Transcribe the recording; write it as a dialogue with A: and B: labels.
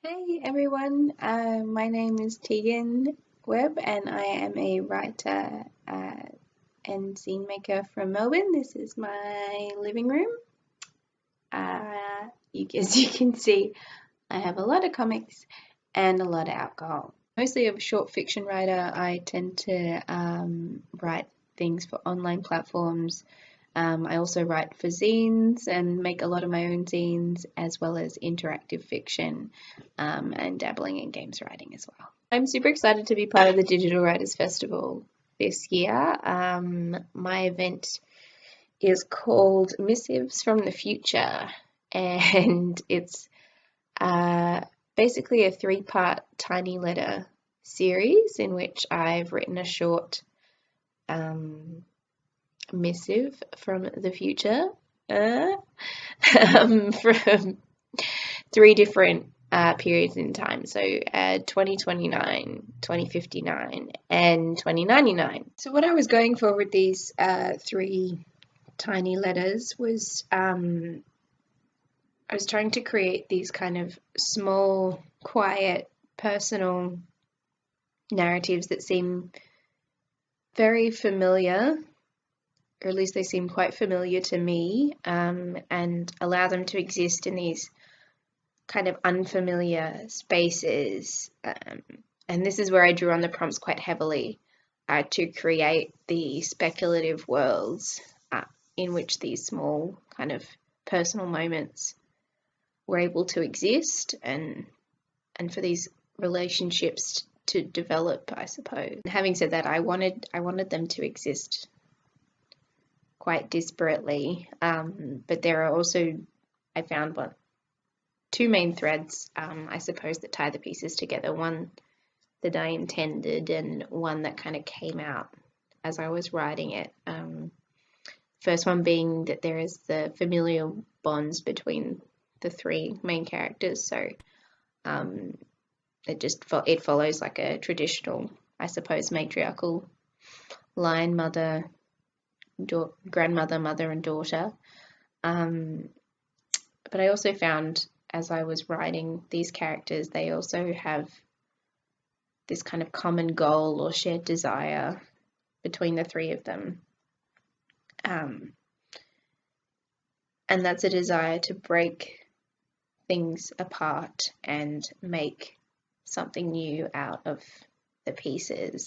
A: Hey everyone, my name is Tegan Webb and I am a writer and scene maker from Melbourne. This is my living room. As you can see, I have a lot of comics and a lot of alcohol. Mostly a short fiction writer. I tend to write things for online platforms. I also write for zines and make a lot of my own zines, as well as interactive fiction and dabbling in games writing as well. I'm super excited to be part of the Digital Writers Festival this year. My event is called Missives from the Future, and it's basically a three-part tiny letter series in which I've written a short missive from the future from three different periods in time. So 2029, 2059, and 2099. So what I was going for with these three tiny letters was I was trying to create these kind of small, quiet, personal narratives that seem very familiar, or at least they seem quite familiar to me, and allow them to exist in these kind of unfamiliar spaces. And this is where I drew on the prompts quite heavily to create the speculative worlds in which these small kind of personal moments were able to exist, and for these relationships to develop, I suppose. Having said that, I wanted them to exist quite disparately, but there are also, I found two main threads, I suppose, that tie the pieces together. One that I intended and one that kind of came out as I was writing it. First one being that there is the familial bonds between the three main characters. So it follows like a traditional, I suppose, matriarchal line: mother, grandmother, mother, and daughter. But I also found, as I was writing these characters, they also have this kind of common goal or shared desire between the three of them. And that's a desire to break things apart and make something new out of the pieces.